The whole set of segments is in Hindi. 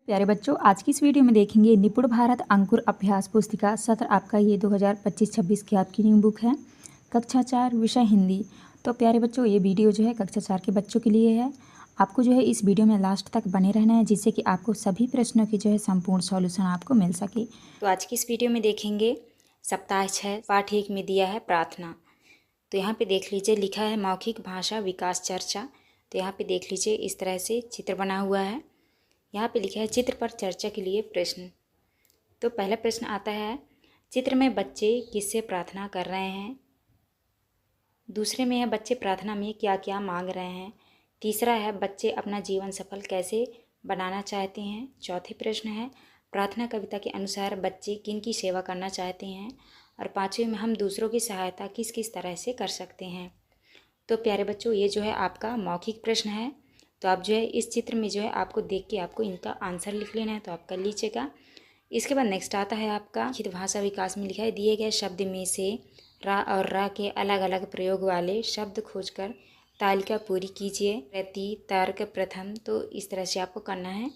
प्यारे बच्चों, आज की इस वीडियो में देखेंगे निपुण भारत अंकुर अभ्यास पुस्तिका सत्र आपका ये 2025-26 की आपकी न्यू बुक है। कक्षा 4 विषय हिंदी। तो प्यारे बच्चों, ये वीडियो जो है कक्षा 4 के बच्चों के लिए है। आपको जो है इस वीडियो में लास्ट तक बने रहना है, जिससे कि आपको सभी प्रश्नों की जो है संपूर्ण सॉल्यूशन आपको मिल सके। तो आज की इस वीडियो में देखेंगे सप्ताह 6 पाठ 1 में दिया है प्रार्थना। तो यहाँ पे देख लीजिए लिखा है मौखिक भाषा विकास चर्चा। तो यहाँ पे देख लीजिए इस तरह से चित्र बना हुआ है। यहाँ पे लिखा है चित्र पर चर्चा के लिए प्रश्न। तो पहला प्रश्न आता है, चित्र में बच्चे किससे प्रार्थना कर रहे हैं। दूसरे में है बच्चे प्रार्थना में क्या क्या मांग रहे हैं। तीसरा है बच्चे अपना जीवन सफल कैसे बनाना चाहते हैं। चौथे प्रश्न है प्रार्थना कविता के अनुसार बच्चे किन की सेवा करना चाहते हैं। और पाँचवें में हम दूसरों की सहायता किस किस तरह से कर सकते हैं। तो प्यारे बच्चों, ये जो है आपका मौखिक प्रश्न है। तो आप जो है इस चित्र में जो है आपको देख के आपको इनका आंसर लिख लेना है, तो आप कर लीजिएगा। इसके बाद नेक्स्ट आता है आपका लिखित भाषा विकास में लिखा है दिए गए शब्द में से रा और रा के अलग अलग प्रयोग वाले शब्द खोजकर तालिका पूरी कीजिए। प्रति तर्क प्रथम, तो इस तरह से आपको करना है।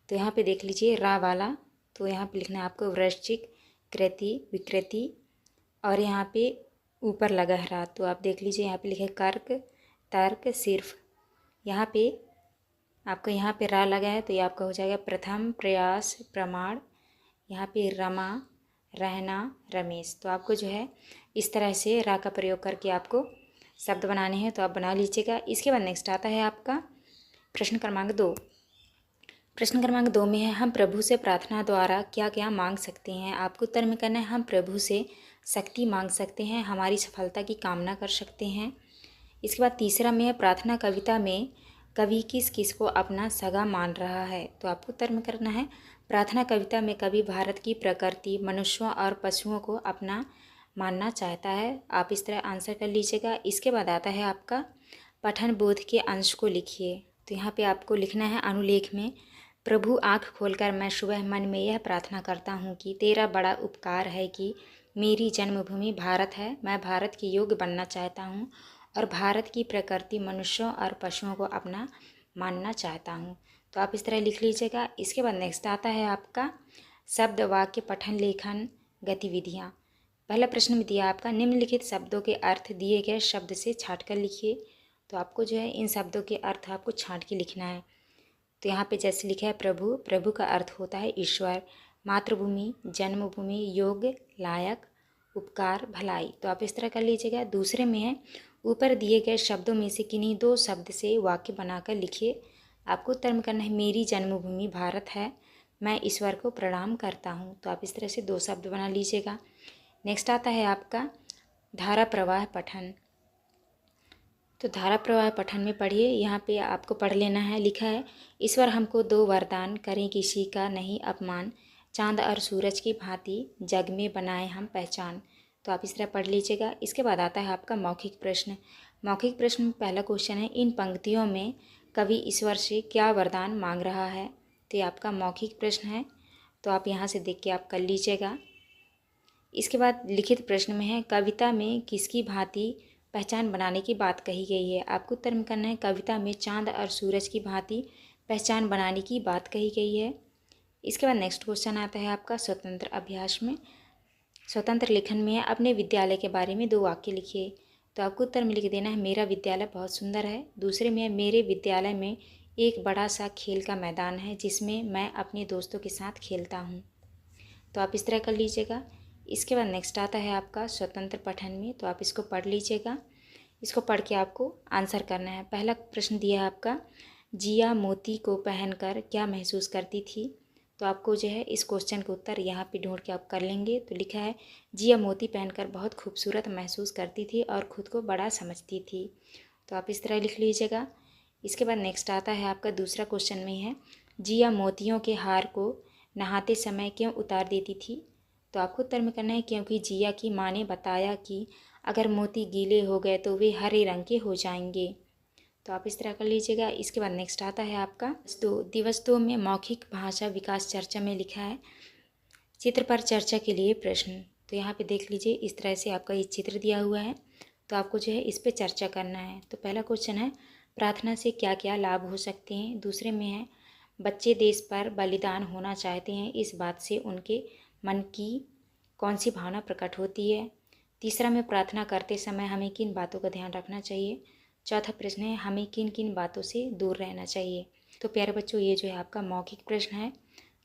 तो यहाँ पे देख लीजिए रा वाला, तो यहाँ पे लिखना है आपको वृश्चिक, कृति, विकृति, और यहाँ पे ऊपर लगा है रा। तो आप देख लीजिए यहाँ पे लिखा है कर्क, तर्क, सिर्फ। यहाँ पे आपका यहाँ पे रा लगा है, तो ये आपका हो जाएगा प्रथम, प्रयास, प्रमाण। यहाँ पे रमा, रहना, रमेश। तो आपको जो है इस तरह से रा का प्रयोग करके आपको शब्द बनाने हैं, तो आप बना लीजिएगा। इसके बाद नेक्स्ट आता है आपका प्रश्न क्रमांक 2। प्रश्न क्रमांक 2 में है हम प्रभु से प्रार्थना द्वारा क्या क्या मांग सकते हैं। आपको उत्तर में करना है हम प्रभु से शक्ति मांग सकते हैं, हमारी सफलता की कामना कर सकते हैं। इसके बाद तीसरा में है प्रार्थना कविता में कवि किस किस को अपना सगा मान रहा है। तो आपको उत्तर में करना है प्रार्थना कविता में कवि भारत की प्रकृति, मनुष्यों और पशुओं को अपना मानना चाहता है। आप इस तरह आंसर कर लीजिएगा। इसके बाद आता है आपका पठन बोध के अंश को लिखिए। तो यहाँ पे आपको लिखना है अनुलेख में, प्रभु आँख खोलकर मैं सुबह मन में यह प्रार्थना करता हूँ कि तेरा बड़ा उपकार है कि मेरी जन्मभूमि भारत है। मैं भारत के योग्य बनना चाहता हूँ और भारत की प्रकृति, मनुष्यों और पशुओं को अपना मानना चाहता हूँ। तो आप इस तरह लिख लीजिएगा। इसके बाद नेक्स्ट आता है आपका शब्द वाक्य पठन लेखन गतिविधियाँ। पहला प्रश्न में दिया आपका निम्नलिखित शब्दों के अर्थ दिए गए शब्द से छाँट कर लिखिए। तो आपको जो है इन शब्दों के अर्थ आपको छाँट के लिखना है। तो यहाँ पे जैसे लिखा है प्रभु, प्रभु का अर्थ होता है ईश्वर। मातृभूमि, जन्मभूमि, योग्य, लायक, उपकार, भलाई। तो आप इस तरह कर लीजिएगा। दूसरे में है ऊपर दिए गए शब्दों में से किन्हीं दो शब्द से वाक्य बनाकर लिखिए। आपको उत्तर में करना है मेरी जन्मभूमि भारत है, मैं ईश्वर को प्रणाम करता हूँ। तो आप इस तरह से दो शब्द बना लीजिएगा। नेक्स्ट आता है आपका धारा प्रवाह पठन। तो धारा प्रवाह पठन में पढ़िए। यहाँ पे आपको पढ़ लेना है। लिखा है ईश्वर हमको दो वरदान, करें किसी का नहीं अपमान, चांद और सूरज की भांति जग में बनाए हम पहचान। तो आप इस तरह पढ़ लीजिएगा। इसके बाद आता है आपका मौखिक प्रश्न। मौखिक प्रश्न में पहला क्वेश्चन है इन पंक्तियों में कवि ईश्वर से क्या वरदान मांग रहा है। तो ये आपका मौखिक प्रश्न है, तो आप यहाँ से देख के आप कर लीजिएगा। इसके बाद लिखित प्रश्न में है कविता में किसकी भांति पहचान बनाने की बात कही गई है। आपको उत्तर में करना है कविता में चांद और सूरज की भांति पहचान बनाने की बात कही गई है। इसके बाद नेक्स्ट क्वेश्चन आता है आपका स्वतंत्र अभ्यास में। स्वतंत्र लेखन में है अपने विद्यालय के बारे में दो वाक्य लिखिए। तो आपको उत्तर में लिख देना है मेरा विद्यालय बहुत सुंदर है। दूसरे में है मेरे विद्यालय में एक बड़ा सा खेल का मैदान है जिसमें मैं अपने दोस्तों के साथ खेलता हूँ। तो आप इस तरह कर लीजिएगा। इसके बाद नेक्स्ट आता है आपका स्वतंत्र पठन में। तो आप इसको पढ़ लीजिएगा। इसको पढ़ के आपको आंसर करना है। पहला प्रश्न दिया है आपका जिया मोती को पहनकर क्या महसूस करती थी। तो आपको जो है इस क्वेश्चन का उत्तर यहाँ पे ढूंढ के आप कर लेंगे। तो लिखा है जिया मोती पहनकर बहुत खूबसूरत महसूस करती थी और ख़ुद को बड़ा समझती थी। तो आप इस तरह लिख लीजिएगा। इसके बाद नेक्स्ट आता है आपका दूसरा क्वेश्चन में है जिया मोतियों के हार को नहाते समय क्यों उतार देती थी। तो आपको उत्तर में करना है क्योंकि जिया की माँ ने बताया कि अगर मोती गीले हो गए तो वे हरे रंग के हो जाएंगे। तो आप इस तरह कर लीजिएगा। इसके बाद नेक्स्ट आता है आपका दिवस 2 में मौखिक भाषा विकास चर्चा में लिखा है चित्र पर चर्चा के लिए प्रश्न। तो यहाँ पे देख लीजिए इस तरह से आपका ये चित्र दिया हुआ है, तो आपको जो है इस पर चर्चा करना है। तो पहला क्वेश्चन है प्रार्थना से क्या क्या लाभ हो सकते हैं। दूसरे में है बच्चे देश पर बलिदान होना चाहते हैं, इस बात से उनके मन की कौन सी भावना प्रकट होती है। तीसरा में प्रार्थना करते समय हमें किन बातों का ध्यान रखना चाहिए। चौथा प्रश्न है हमें किन किन बातों से दूर रहना चाहिए। तो प्यारे बच्चों, ये जो है आपका मौखिक प्रश्न है,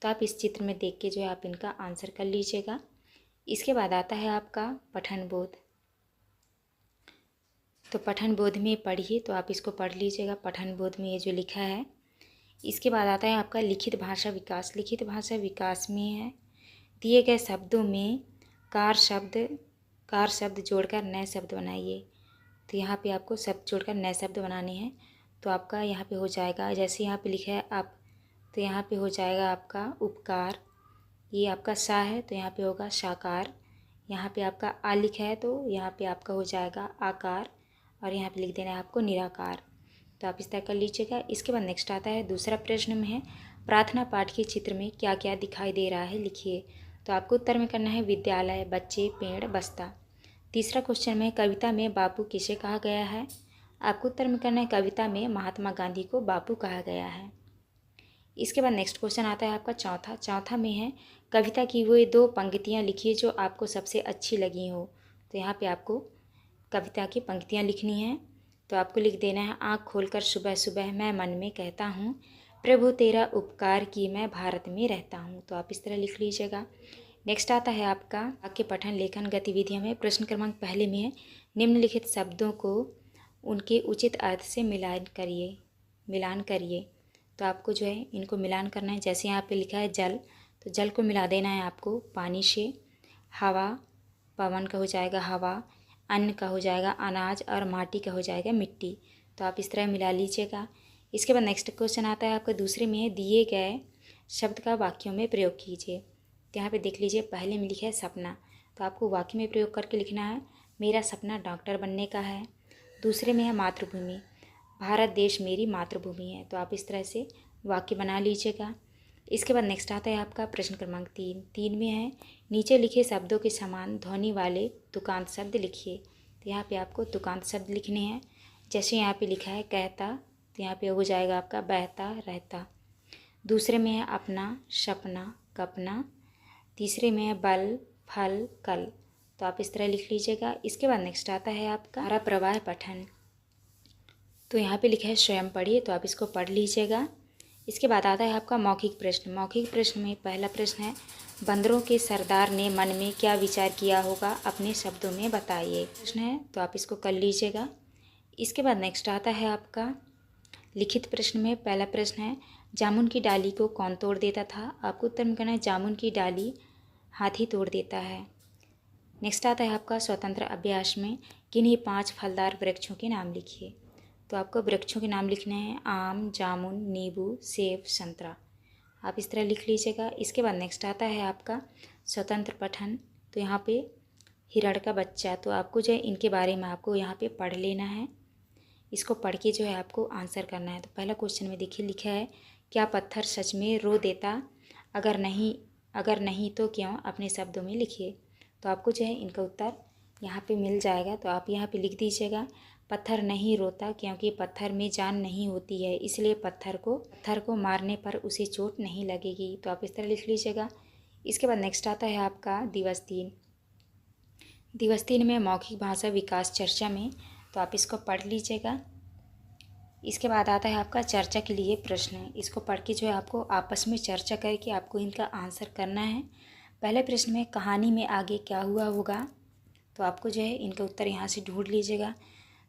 तो आप इस चित्र में देख के जो है आप इनका आंसर कर लीजिएगा। इसके बाद आता है आपका पठन बोध। तो पठन बोध में पढ़िए, तो आप इसको पढ़ लीजिएगा। पठन बोध में ये जो लिखा है। इसके बाद आता है आपका लिखित भाषा विकास। लिखित भाषा विकास में है दिए गए शब्दों में कार शब्द जोड़कर नए शब्द बनाइए। तो यहाँ पे आपको शब्द जोड़कर नए शब्द बनाने हैं। तो आपका यहाँ पे हो जाएगा, जैसे यहाँ पे लिखा है आप, तो यहाँ पे हो जाएगा आपका उपकार। ये आपका सा है तो यहाँ पे होगा साकार। यहाँ पे आपका आ लिखा है तो यहाँ पे आपका हो जाएगा आकार, और यहाँ पे लिख देना है आपको निराकार। तो आप इस तरह कर लीजिएगा। इसके बाद नेक्स्ट आता है दूसरा प्रश्न में है प्रार्थना पाठ के चित्र में क्या क्या दिखाई दे रहा है, लिखिए। तो आपको उत्तर में करना है विद्यालय, बच्चे, पेड़, बस्ता। तीसरा क्वेश्चन में कविता में बापू किसे कहा गया है। आपको उत्तर में करना है कविता में महात्मा गांधी को बापू कहा गया है। इसके बाद नेक्स्ट क्वेश्चन आता है आपका चौथा में है कविता की वो 2 पंक्तियाँ लिखिए जो आपको सबसे अच्छी लगी हो। तो यहाँ पे आपको कविता की पंक्तियाँ लिखनी है। तो आपको लिख देना है आँख खोलकर सुबह सुबह मैं मन में कहता हूँ, प्रभु तेरा उपकार की मैं भारत में रहता हूँ। तो आप इस तरह लिख लीजिएगा। नेक्स्ट आता है आपका वाक्य पठन लेखन गतिविधियों में। प्रश्न क्रमांक पहले में है निम्नलिखित शब्दों को उनके उचित अर्थ से मिलान करिए। तो आपको जो है इनको मिलान करना है। जैसे यहाँ पे लिखा है जल, तो जल को मिला देना है आपको पानी से। हवा, पवन का हो जाएगा हवा, अन्न का हो जाएगा अनाज, और माटी का हो जाएगा मिट्टी। तो आप इस तरह मिला लीजिएगा। इसके बाद नेक्स्ट क्वेश्चन आता है आपका दूसरे में दिए गए शब्द का वाक्यों में प्रयोग कीजिए। तो यहाँ पे देख लीजिए पहले में लिखा है सपना, तो आपको वाक्य में प्रयोग करके लिखना है मेरा सपना डॉक्टर बनने का है। दूसरे में है मातृभूमि, भारत देश मेरी मातृभूमि है। तो आप इस तरह से वाक्य बना लीजिएगा। इसके बाद नेक्स्ट आता है आपका प्रश्न क्रमांक 3 में है नीचे लिखे शब्दों के समान ध्वनि वाले तुकांत शब्द लिखिए। तो यहाँ पे आपको तुकांत शब्द लिखने हैं। जैसे यहाँ पे लिखा है कहता, तो यहाँ पे हो जाएगा आपका बहता रहता। दूसरे में है अपना, सपना, कपना। तीसरे में है बल, फल, कल। तो आप इस तरह लिख लीजिएगा। इसके बाद नेक्स्ट आता है आपका धारा प्रवाह पठन। तो यहाँ पे लिखा है स्वयं पढ़िए, तो आप इसको पढ़ लीजिएगा। इसके बाद आता है आपका मौखिक प्रश्न। मौखिक प्रश्न में पहला प्रश्न है बंदरों के सरदार ने मन में क्या विचार किया होगा, अपने शब्दों में बताइए। प्रश्न है तो आप इसको कर लीजिएगा। इसके बाद नेक्स्ट आता है आपका लिखित प्रश्न में पहला प्रश्न है जामुन की डाली को कौन तोड़ देता था। आपको उत्तर में कहना है जामुन की डाली हाथी तोड़ देता है। नेक्स्ट आता है आपका स्वतंत्र अभ्यास में किन्हीं 5 फलदार वृक्षों के नाम लिखिए। तो आपको वृक्षों के नाम लिखने हैं आम, जामुन, नींबू, सेब, संतरा। आप इस तरह लिख लीजिएगा। इसके बाद नेक्स्ट आता है आपका स्वतंत्र पठन। तो यहाँ पे हिरण का बच्चा, तो आपको जो है इनके बारे में आपको यहाँ पे पढ़ लेना है। इसको पढ़ के जो है आपको आंसर करना है। तो पहला क्वेश्चन में देखिए लिखा है क्या पत्थर सच में रो देता, अगर नहीं तो क्यों, अपने शब्दों में लिखिए। तो आपको जो है इनका उत्तर यहाँ पे मिल जाएगा। तो आप यहाँ पे लिख दीजिएगा पत्थर नहीं रोता क्योंकि पत्थर में जान नहीं होती है, इसलिए पत्थर को मारने पर उसे चोट नहीं लगेगी। तो आप इस तरह लिख लीजिएगा। इसके बाद नेक्स्ट आता है आपका दिवस 3। दिवस 3 में मौखिक भाषा विकास चर्चा में, तो आप इसको पढ़ लीजिएगा। इसके बाद आता है आपका चर्चा के लिए प्रश्न। इसको पढ़ के जो है आपको आपस में चर्चा करके आपको इनका आंसर करना है। पहले प्रश्न में कहानी में आगे क्या हुआ होगा, तो आपको जो है इनका उत्तर यहाँ से ढूंढ लीजिएगा।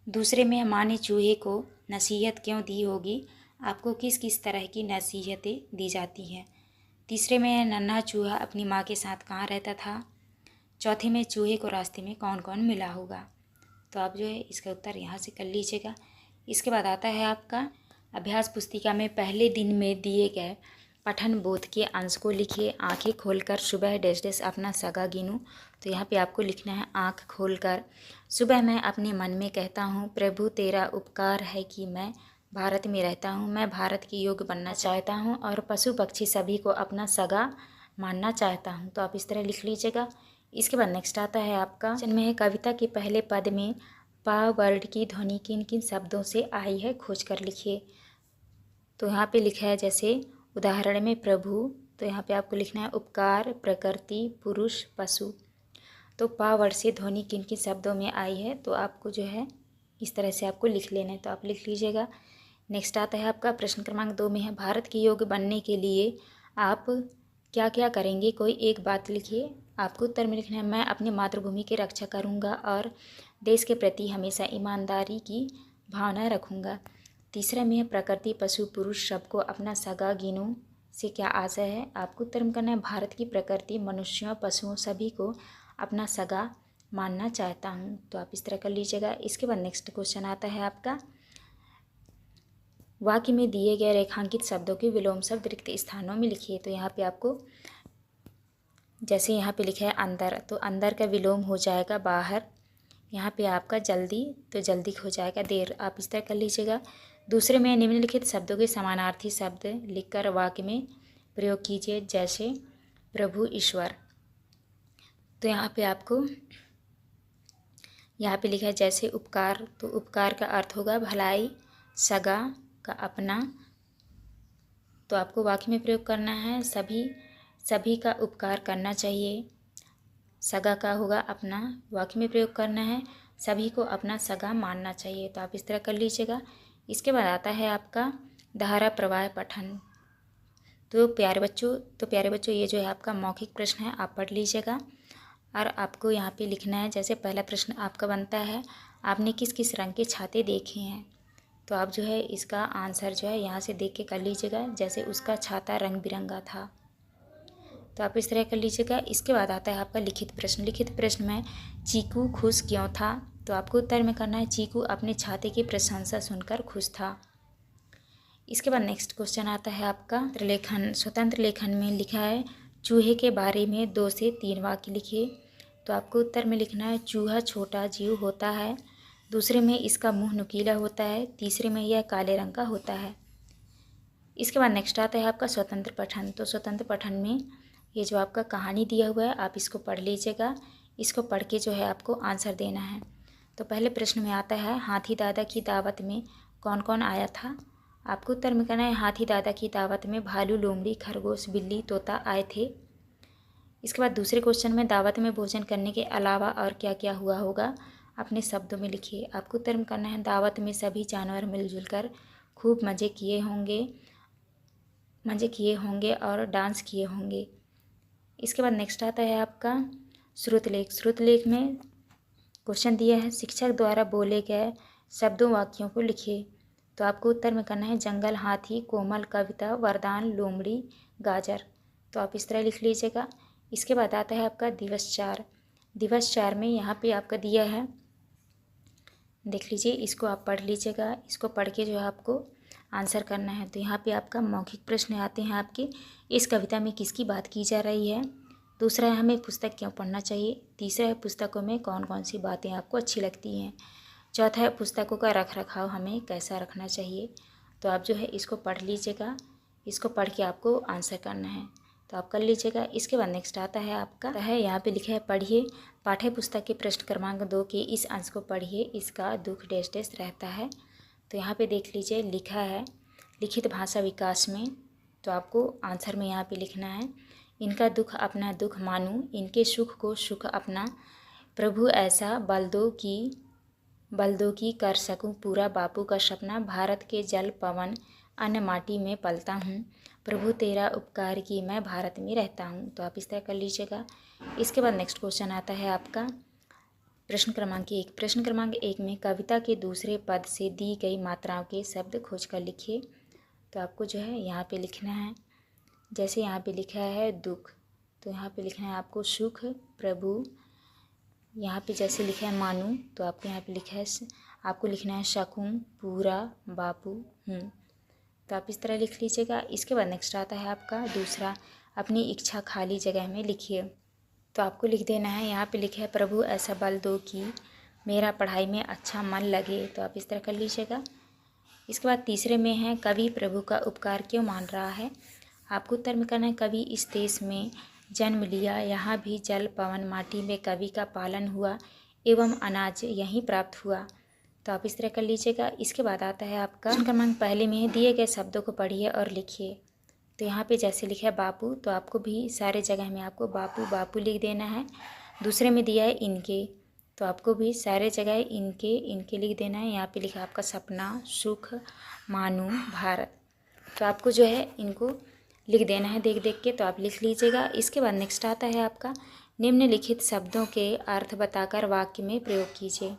दूसरे में माँ ने चूहे को नसीहत क्यों दी होगी, आपको किस किस तरह की नसीहतें दी जाती हैं। तीसरे में नन्हा चूहा अपनी माँ के साथ कहाँ रहता था। चौथे में चूहे को रास्ते में कौन कौन मिला होगा। तो आप जो है इसका उत्तर यहाँ से कर लीजिएगा। इसके बाद आता है आपका अभ्यास पुस्तिका में पहले दिन में दिए गए पठन बोध के अंश को लिखिए। आंखें खोलकर सुबह डैश डैश अपना सगा गिनूं। तो यहाँ पे आपको लिखना है आँख खोलकर सुबह मैं अपने मन में कहता हूँ, प्रभु तेरा उपकार है कि मैं भारत में रहता हूँ, मैं भारत की योग्य बनना चाहता हूँ और पशु पक्षी सभी को अपना सगा मानना चाहता हूँ। तो आप इस तरह लिख लीजिएगा। इसके बाद नेक्स्ट आता है आपका जन्म है कविता के पहले पद में पा वर्ड की ध्वनि किन किन शब्दों से आई है खोज कर लिखिए। तो यहाँ पे लिखा है जैसे उदाहरण में प्रभु, तो यहाँ पे आपको लिखना है उपकार, प्रकृति, पुरुष, पशु। तो पा वर्ड से ध्वनि किन किन शब्दों में आई है, तो आपको जो है इस तरह से आपको लिख लेना है, तो आप लिख लीजिएगा। नेक्स्ट आता है आपका प्रश्न क्रमांक 2 में है, भारत के योग्य बनने के लिए आप क्या क्या करेंगे, कोई एक बात लिखिए। आपको उत्तर में लिखना है, मैं अपनी मातृभूमि की रक्षा करूंगा और देश के प्रति हमेशा ईमानदारी की भावना रखूंगा। तीसरा में है, प्रकृति, पशु, पुरुष सबको अपना सगा गिनूं से क्या आशय है। आपको उत्तर में करना है, भारत की प्रकृति मनुष्यों, पशुओं सभी को अपना सगा मानना चाहता हूँ। तो आप इस तरह कर लीजिएगा। इसके बाद नेक्स्ट क्वेश्चन आता है आपका, वाक्य में दिए गए रेखांकित शब्दों के विलोम शब्द रिक्त स्थानों में लिखिए। तो यहाँ पे आपको जैसे यहाँ पे लिखा है अंदर, तो अंदर का विलोम हो जाएगा बाहर। यहाँ पे आपका जल्दी, तो जल्दी हो जाएगा देर। आप इस तरह कर लीजिएगा। दूसरे में निम्नलिखित शब्दों के समानार्थी शब्द लिखकर वाक्य में प्रयोग कीजिए, जैसे प्रभु, ईश्वर। तो यहाँ पे आपको यहाँ पे लिखा है जैसे उपकार, तो उपकार का अर्थ होगा भलाई, सगा का अपना। तो आपको वाक्य में प्रयोग करना है, सभी का उपकार करना चाहिए। सगा का होगा अपना, वाक्य में प्रयोग करना है, सभी को अपना सगा मानना चाहिए। तो आप इस तरह कर लीजिएगा। इसके बाद आता है आपका धारा प्रवाह पठन। तो प्यारे बच्चों ये जो है आपका मौखिक प्रश्न है, आप पढ़ लीजिएगा। और आपको यहाँ पे लिखना है, जैसे पहला प्रश्न आपका बनता है, आपने किस किस रंग के छाते देखे हैं। तो आप जो है इसका आंसर जो है यहाँ से देख के कर लीजिएगा, जैसे उसका छाता रंग बिरंगा था। तो आप इस तरह कर लीजिएगा। इसके बाद आता है आपका लिखित प्रश्न। लिखित प्रश्न में चीकू खुश क्यों था। तो आपको उत्तर में करना है, चीकू अपने छाते की प्रशंसा सुनकर खुश था। इसके बाद नेक्स्ट क्वेश्चन आता है आपका लेखन। स्वतंत्र लेखन में लिखा है, चूहे के बारे में 2 से 3 वाक्य लिखिए। तो आपको उत्तर में लिखना है, चूहा छोटा जीव होता है। दूसरे में इसका मुंह नुकीला होता है। तीसरे में यह काले रंग का होता है। इसके बाद नेक्स्ट आता है आपका स्वतंत्र पठन। तो स्वतंत्र पठन में ये जो आपका कहानी दिया हुआ है, आप इसको पढ़ लीजिएगा। इसको पढ़ के जो है आपको आंसर देना है। तो पहले प्रश्न में आता है, हाथी दादा की दावत में कौन कौन आया था। आपको उत्तर में करना है, हाथी दादा की दावत में भालू, लोमड़ी, खरगोश, बिल्ली, तोता आए थे। इसके बाद दूसरे क्वेश्चन में, दावत में भोजन करने के अलावा और क्या क्या हुआ होगा, अपने शब्दों में लिखिए। आपको उत्तर में करना है, दावत में सभी जानवर मिलजुल कर खूब मज़े किए होंगे और डांस किए होंगे। इसके बाद नेक्स्ट आता है आपका श्रुतलेख। श्रुतलेख में क्वेश्चन दिया है, शिक्षक द्वारा बोले गए शब्दों वाक्यों को लिखिए। तो आपको उत्तर में करना है, जंगल, हाथी, कोमल, कविता, वरदान, लोमड़ी, गाजर। तो आप इस तरह लिख लीजिएगा। इसके बाद आता है आपका दिवस 4। दिवस 4 में यहाँ पे आपका दिया है, देख लीजिए, इसको आप पढ़ लीजिएगा। इसको पढ़ के जो है आपको आंसर करना है। तो यहाँ पे आपका मौखिक प्रश्न आते हैं आपके, इस कविता में किसकी बात की जा रही है। दूसरा है, हमें पुस्तक क्यों पढ़ना चाहिए। तीसरा है, पुस्तकों में कौन कौन सी बातें आपको अच्छी लगती हैं। चौथा है, पुस्तकों का रख रखाव हमें कैसा रखना चाहिए। तो आप जो है इसको पढ़ लीजिएगा। इसको पढ़ के आपको आंसर करना है, तो आप कर लीजिएगा। इसके बाद नेक्स्ट आता है आपका यहाँ पे लिखा है, पढ़िए पाठ्य पुस्तक के प्रश्न क्रमांक 2 के इस अंश को पढ़िए, इसका दुख डैश डैश रहता है। तो यहाँ पे देख लीजिए, लिखा है लिखित भाषा विकास में। तो आपको आंसर में यहाँ पे लिखना है, इनका दुख अपना दुख मानूं, इनके सुख को सुख अपना, प्रभु ऐसा बल दो कि कर सकूं पूरा बापू का सपना, भारत के जल पवन अन्न माटी में पलता हूँ, प्रभु तेरा उपकार की मैं भारत में रहता हूँ। तो आप इस तरह कर लीजिएगा। इसके बाद नेक्स्ट क्वेश्चन आता है आपका प्रश्न क्रमांक 1। प्रश्न क्रमांक 1 में कविता के दूसरे पद से दी गई मात्राओं के शब्द खोज कर लिखिए। तो आपको जो है यहाँ पे लिखना है, जैसे यहाँ पे लिखा है दुख, तो यहाँ पे लिखना है आपको सुख, प्रभु। यहाँ पे जैसे लिखा है मानू, तो आपको यहाँ पे लिखा है, आपको लिखना है सकूं, पूरा, बापू हूँ। तो आप इस तरह लिख लीजिएगा। इसके बाद नेक्स्ट आता है आपका दूसरा, अपनी इच्छा खाली जगह में लिखिए। तो आपको लिख देना है, यहाँ पे लिखा है, प्रभु ऐसा बल दो कि मेरा पढ़ाई में अच्छा मन लगे। तो आप इस तरह कर लीजिएगा। इसके बाद तीसरे में है, कवि प्रभु का उपकार क्यों मान रहा है। आपको उत्तर में करना है, कवि इस देश में जन्म लिया, यहाँ भी जल पवन माटी में कवि का पालन हुआ एवं अनाज यहीं प्राप्त हुआ। तो आप इस तरह कर लीजिएगा। इसके बाद आता है आपका क्रमांक पहले में है, दिए गए शब्दों को पढ़िए और लिखिए। तो यहाँ पे जैसे लिखा है बापू, तो आपको भी सारे जगह में आपको बापू बापू लिख देना है। दूसरे में दिया है इनके, तो आपको भी सारे जगह इनके इनके लिख देना है। यहाँ पे लिखा है आपका सपना, सुख, मानू, भारत, तो आपको जो है इनको लिख देना है देख देख के, तो आप लिख लीजिएगा। इसके बाद नेक्स्ट आता है आपका निम्नलिखित शब्दों के अर्थ बताकर वाक्य में प्रयोग कीजिए।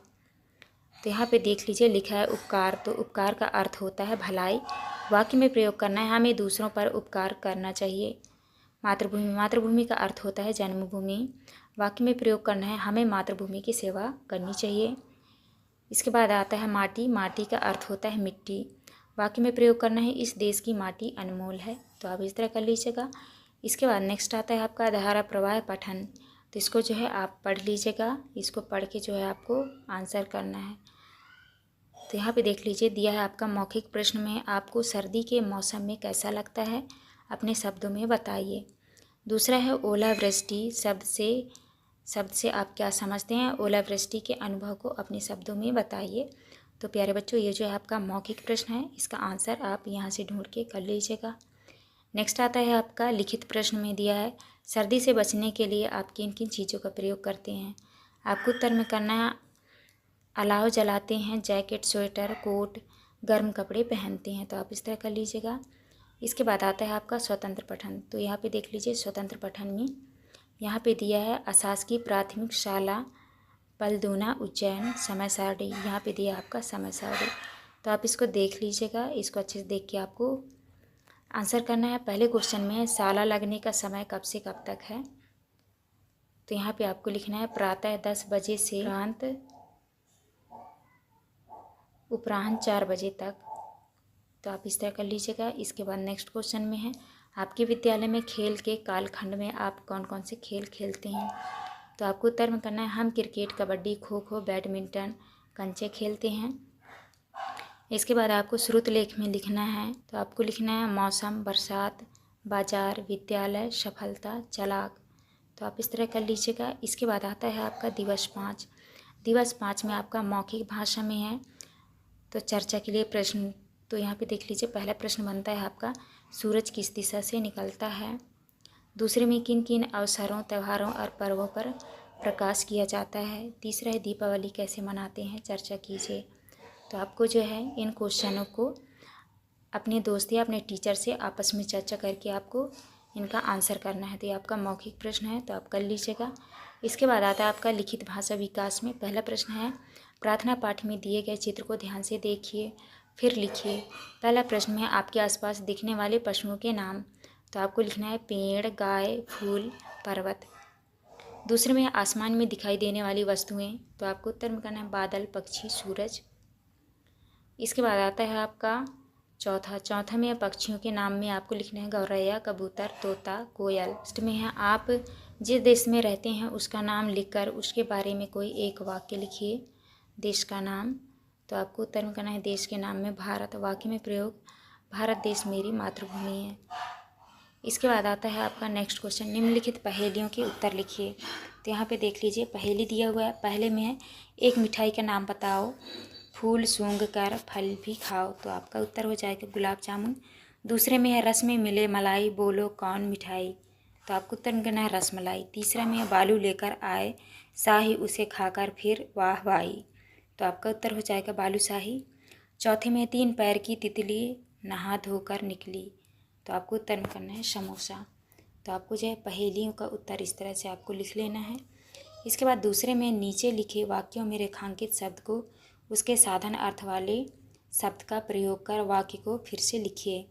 तो यहाँ पे देख लीजिए लिखा है उपकार, तो उपकार का अर्थ होता है भलाई। वाक्य में प्रयोग करना है हमें दूसरों पर उपकार करना चाहिए। मातृभूमि, मातृभूमि का अर्थ होता है जन्मभूमि। वाक्य में प्रयोग करना है हमें मातृभूमि की सेवा करनी चाहिए। इसके बाद आता है माटी, माटी का अर्थ होता है मिट्टी। वाक्य में प्रयोग करना है इस देश की माटी अनमोल है, तो आप इस तरह कर लीजिएगा। इसके बाद नेक्स्ट आता है आपका धारा प्रवाह पठन, तो इसको जो है आप पढ़ लीजिएगा। इसको पढ़ के जो है आपको आंसर करना है। तो यहाँ पे देख लीजिए दिया है आपका मौखिक प्रश्न में आपको सर्दी के मौसम में कैसा लगता है, अपने शब्दों में बताइए। दूसरा है ओलावृष्टि, शब्द से आप क्या समझते हैं, ओलावृष्टि के अनुभव को अपने शब्दों में बताइए। तो प्यारे बच्चों ये जो है आपका मौखिक प्रश्न है, इसका आंसर आप यहाँ से ढूंढ के कर लीजिएगा। नेक्स्ट आता है आपका लिखित प्रश्न में दिया है सर्दी से बचने के लिए आप किन किन चीज़ों का प्रयोग करते हैं। आपको उत्तर में करना है अलाव जलाते हैं, जैकेट, स्वेटर, कोट, गर्म कपड़े पहनते हैं, तो आप इस तरह कर लीजिएगा। इसके बाद आता है आपका स्वतंत्र पठन, तो यहाँ पे देख लीजिए स्वतंत्र पठन में यहाँ पे दिया है अशासकीय प्राथमिक शाला पलदूना उज्जैन, समय सारणी, यहाँ पे दिया आपका समय सारणी, तो आप इसको देख लीजिएगा। इसको अच्छे से देख के आपको आंसर करना है। पहले क्वेश्चन में शाला लगने का समय कब से कब तक है, तो यहाँ पे आपको लिखना है प्रातः 10 बजे से उपरांत 4 बजे तक, तो आप इस तरह कर लीजिएगा। इसके बाद नेक्स्ट क्वेश्चन में है आपके विद्यालय में खेल के कालखंड में आप कौन कौन से खेल खेलते हैं, तो आपको उत्तर में करना है हम क्रिकेट, कबड्डी, खो खो, बैडमिंटन, कंचे खेलते हैं। इसके बाद आपको श्रुत लेख में लिखना है, तो आपको लिखना है मौसम, बरसात, बाजार, विद्यालय, सफलता, चालाक, तो आप इस तरह कर लीजिएगा। इसके बाद आता है आपका दिवस 5, दिवस 5 में आपका मौखिक भाषा में है, तो चर्चा के लिए प्रश्न, तो यहाँ पे देख लीजिए पहला प्रश्न बनता है आपका सूरज किस दिशा से निकलता है। दूसरे में किन किन अवसरों, त्योहारों और पर्वों पर प्रकाश किया जाता है। तीसरा है दीपावली कैसे मनाते हैं, चर्चा कीजिए। तो आपको जो है इन क्वेश्चनों को अपने दोस्त या अपने टीचर से आपस में चर्चा करके आपको इनका आंसर करना है। तो ये आपका मौखिक प्रश्न है, तो आप कर लीजिएगा। इसके बाद आता है आपका लिखित भाषा विकास में पहला प्रश्न है प्रार्थना पाठ में दिए गए चित्र को ध्यान से देखिए फिर लिखिए। पहला प्रश्न में आपके आसपास दिखने वाले पशुओं के नाम, तो आपको लिखना है पेड़, गाय, फूल, पर्वत। दूसरे में आसमान में दिखाई देने वाली वस्तुएं, तो आपको उत्तर में करना है बादल, पक्षी, सूरज। इसके बाद आता है आपका चौथा में पक्षियों के नाम में आपको लिखना है गौरैया, कबूतर, तोता, कोयल। लास्ट में है आप जिस देश में रहते हैं उसका नाम लिखकर उसके बारे में कोई एक वाक्य लिखिए, देश का नाम, तो आपको उत्तर में करना है देश के नाम में भारत। वाक्य में प्रयोग भारत देश मेरी मातृभूमि है। इसके बाद आता है आपका नेक्स्ट क्वेश्चन निम्नलिखित पहेलियों के उत्तर लिखिए। तो यहाँ पे देख लीजिए पहेली दिया हुआ है, पहले में है एक मिठाई का नाम बताओ, फूल सूंघ कर फल भी खाओ, तो आपका उत्तर हो जाएगा गुलाब जामुन। दूसरे में है रस में मिले मलाई, बोलो कौन मिठाई, तो आपको उत्तर में करना है रसमलाई। तीसरा में है बालू लेकर आए शाही, उसे खाकर फिर वाह वाही, तो आपका उत्तर हो जाएगा बालूशाही। चौथे में 3 पैर की तितली नहा धोकर निकली, तो आपको उत्तर में करना है समोसा। तो आपको जो है पहेलियों का उत्तर इस तरह से आपको लिख लेना है। इसके बाद दूसरे में नीचे लिखे वाक्यों में रेखांकित शब्द को उसके साधन अर्थ वाले शब्द का प्रयोग कर वाक्य को फिर से लिखिए।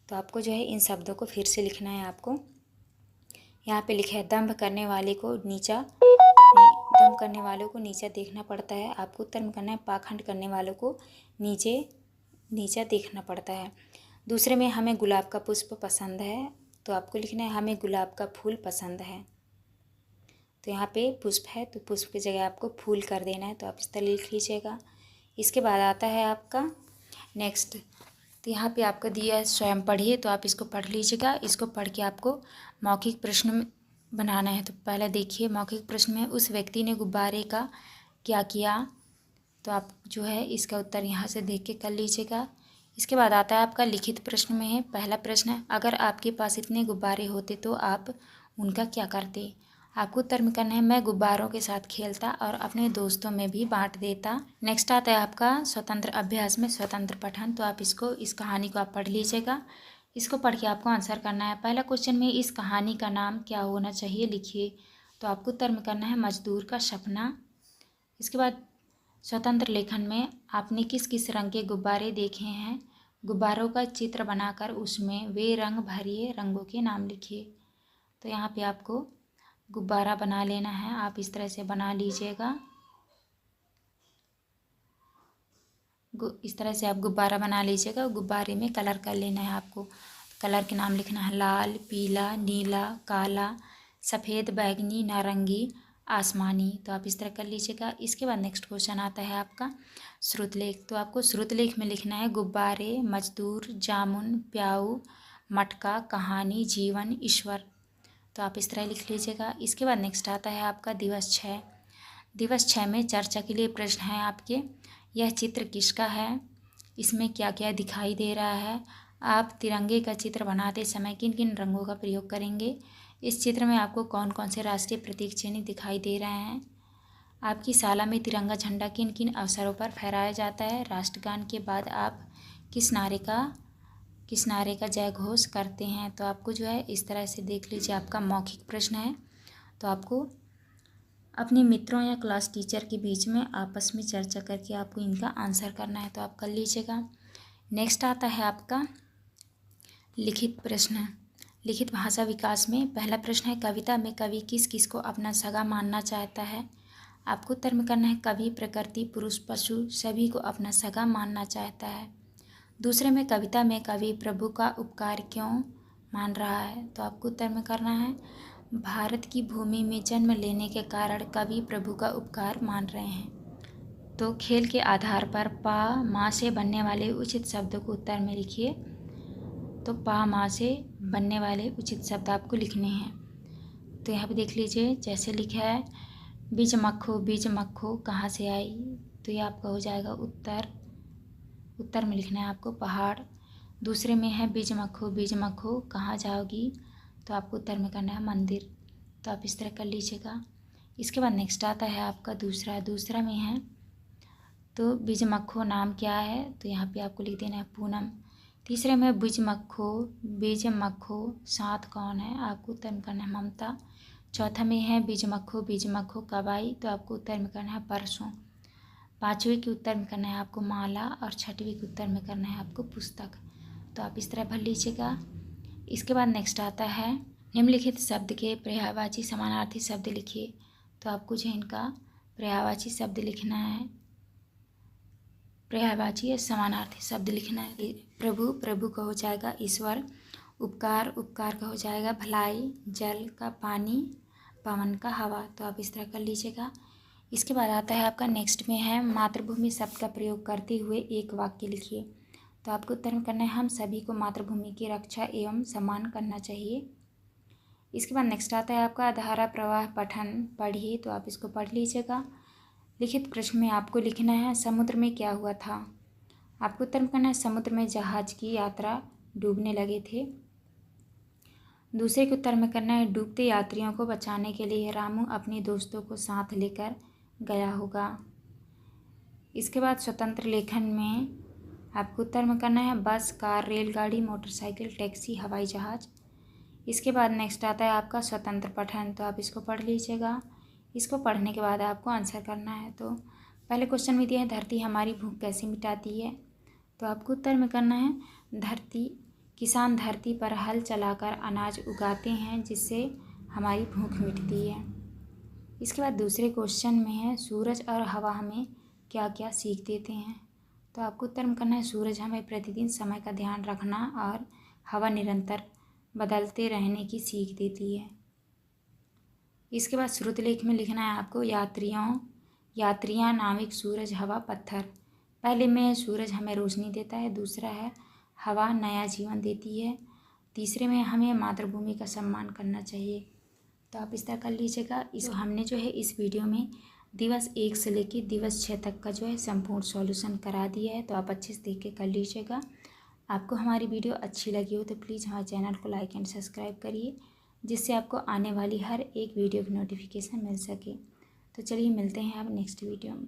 तो आपको जो है इन शब्दों को फिर से लिखना है। आपको यहाँ पे लिखा है दंभ करने वालों को नीचा देखना पड़ता है, आपको उत्तर में करना है पाखंड करने वालों को नीचा देखना पड़ता है। दूसरे में हमें गुलाब का पुष्प पसंद है, तो आपको लिखना है हमें गुलाब का फूल पसंद है। तो यहाँ पे पुष्प है तो पुष्प की जगह आपको फूल कर देना है, तो आप इस तरह लिख लीजिएगा। इसके बाद आता है आपका नेक्स्ट, तो यहाँ पे आपको दिया है स्वयं पढ़िए, तो आप इसको पढ़ लीजिएगा। इसको पढ़ के आपको मौखिक प्रश्न बनाना है। तो पहले देखिए मौखिक प्रश्न में उस व्यक्ति ने गुब्बारे का क्या किया, तो आप जो है इसका उत्तर यहाँ से देख के कर लीजिएगा। इसके बाद आता है आपका लिखित प्रश्न में है। पहला प्रश्न है, अगर आपके पास इतने गुब्बारे होते तो आप उनका क्या करते। आपको उत्तर में करना है, मैं गुब्बारों के साथ खेलता और अपने दोस्तों में भी बांट देता। नेक्स्ट आता है आपका स्वतंत्र अभ्यास में स्वतंत्र पठन। तो आप इस कहानी को आप पढ़ लीजिएगा। इसको पढ़ के आपको आंसर करना है। पहला क्वेश्चन में इस कहानी का नाम क्या होना चाहिए, लिखिए। तो आपको उत्तर में करना है मजदूर का सपना। इसके बाद स्वतंत्र लेखन में आपने किस किस रंग के गुब्बारे देखे हैं। गुब्बारों का चित्र बनाकर उसमें वे रंग भरिए, रंगों के नाम लिखिए। तो यहाँ पे आपको गुब्बारा बना लेना है। आप इस तरह से बना लीजिएगा। इस तरह से आप गुब्बारा बना लीजिएगा। गुब्बारे में कलर कर लेना है। आपको कलर के नाम लिखना है, लाल, पीला, नीला, काला, सफ़ेद, बैगनी, नारंगी, आसमानी। तो आप इस तरह कर लीजिएगा। इसके बाद नेक्स्ट क्वेश्चन आता है आपका श्रुतलेख। तो आपको श्रुतलेख में लिखना है गुब्बारे, मजदूर, जामुन, प्याऊ, मटका, कहानी, जीवन, ईश्वर। तो आप इस तरह लिख लीजिएगा। इसके बाद नेक्स्ट आता है आपका दिवस 6। दिवस 6 में चर्चा के लिए प्रश्न है आपके। यह चित्र किसका है, इसमें क्या क्या दिखाई दे रहा है, आप तिरंगे का चित्र बनाते समय किन किन रंगों का प्रयोग करेंगे, इस चित्र में आपको कौन कौन से राष्ट्रीय प्रतीक चिन्ह दिखाई दे रहे हैं, आपकी शाला में तिरंगा झंडा किन किन अवसरों पर फहराया जाता है, राष्ट्रगान के बाद आप किस नारे का जय घोष करते हैं। तो आपको जो है इस तरह से देख लीजिए, आपका मौखिक प्रश्न है। तो आपको अपने मित्रों या क्लास टीचर के बीच में आपस में चर्चा करके आपको इनका आंसर करना है। तो आप कर लीजिएगा। नेक्स्ट आता है आपका लिखित प्रश्न। लिखित भाषा विकास में पहला प्रश्न है, कविता में कवि किस किस को अपना सगा मानना चाहता है। आपको उत्तर में करना है, कवि प्रकृति, पुरुष, पशु सभी को अपना सगा मानना चाहता है। दूसरे में कविता में कवि प्रभु का उपकार क्यों मान रहा है। तो आपको उत्तर में करना है, भारत की भूमि में जन्म लेने के कारण कवि प्रभु का उपकार मान रहे हैं। तो खेल के आधार पर पा माँ से बनने वाले उचित शब्दों को उत्तर में लिखिए। तो पा माँ से बनने वाले उचित शब्द आपको लिखने हैं। तो यहाँ पे देख लीजिए, जैसे लिखा है, बीज मक्खो कहाँ से आई। तो ये आपका हो जाएगा उत्तर में लिखना है आपको पहाड़। दूसरे में है बीज मक्खो कहाँ जाओगी। तो आपको उत्तर में करना है मंदिर। तो आप इस तरह कर लीजिएगा। इसके बाद नेक्स्ट आता है आपका दूसरा में है, तो बीज मक्खो नाम क्या है। तो यहाँ पे आपको लिख देना है पूनम। तीसरे में बीज मक्खो साथ कौन है। आपको उत्तर में करना है ममता। चौथा में है बीज मक्खो कब आई। तो आपको उत्तर में करना है परसों। पाँचवें के उत्तर में करना है आपको माला और छठवीं के उत्तर में करना है आपको पुस्तक। तो आप इस तरह भर लीजिएगा। इसके बाद नेक्स्ट आता है निम्नलिखित शब्द के पर्यायवाची समानार्थी शब्द लिखिए। तो आपको जो इनका पर्यायवाची शब्द लिखना है, पर्यायवाची या समानार्थी शब्द लिखना है। प्रभु का हो जाएगा ईश्वर, उपकार का हो जाएगा भलाई, जल का पानी, पवन का हवा। तो आप इस तरह कर लीजिएगा। इसके बाद आता है आपका नेक्स्ट में है मातृभूमि शब्द का प्रयोग करते हुए एक वाक्य लिखिए। तो आपको उत्तर में करना है, हम सभी को मातृभूमि की रक्षा एवं सम्मान करना चाहिए। इसके बाद नेक्स्ट आता है आपका धारा प्रवाह पठन पढ़िए। तो आप इसको पढ़ लीजिएगा। लिखित प्रश्न में आपको लिखना है समुद्र में क्या हुआ था। आपको उत्तर में करना है समुद्र में जहाज की यात्रा डूबने लगे थे। दूसरे के उत्तर में करना है डूबते यात्रियों को बचाने के लिए रामू अपने दोस्तों को साथ लेकर गया होगा। इसके बाद स्वतंत्र लेखन में आपको उत्तर में करना है बस, कार, रेलगाड़ी, मोटरसाइकिल, टैक्सी, हवाई जहाज। इसके बाद नेक्स्ट आता है आपका स्वतंत्र पठन। तो आप इसको पढ़ लीजिएगा। इसको पढ़ने के बाद आपको आंसर करना है। तो पहले क्वेश्चन में दिया है धरती हमारी भूख कैसे मिटाती है। तो आपको उत्तर में करना है किसान धरती पर हल चलाकर अनाज उगाते हैं जिससे हमारी भूख मिटती है। इसके बाद दूसरे क्वेश्चन में है सूरज और हवा हमें क्या क्या सीख देते हैं। तो आपको उत्तर में करना है सूरज हमें प्रतिदिन समय का ध्यान रखना और हवा निरंतर बदलते रहने की सीख देती है। इसके बाद श्रुतलेख में लिखना है आपको यात्रियाँ, नाविक, सूरज, हवा, पत्थर। पहले में सूरज हमें रोशनी देता है, दूसरा है हवा नया जीवन देती है, तीसरे में हमें मातृभूमि का सम्मान करना चाहिए। तो आप इस तरह कर लीजिएगा। हमने जो है इस वीडियो में दिवस 1 से लेकर दिवस 6 तक का जो है संपूर्ण सॉल्यूशन करा दिया है। तो आप अच्छे से देख के कर लीजिएगा। आपको हमारी वीडियो अच्छी लगी हो तो प्लीज़ हमारे चैनल को लाइक एंड सब्सक्राइब करिए, जिससे आपको आने वाली हर एक वीडियो की नोटिफिकेशन मिल सके। तो चलिए मिलते हैं अब नेक्स्ट वीडियो में।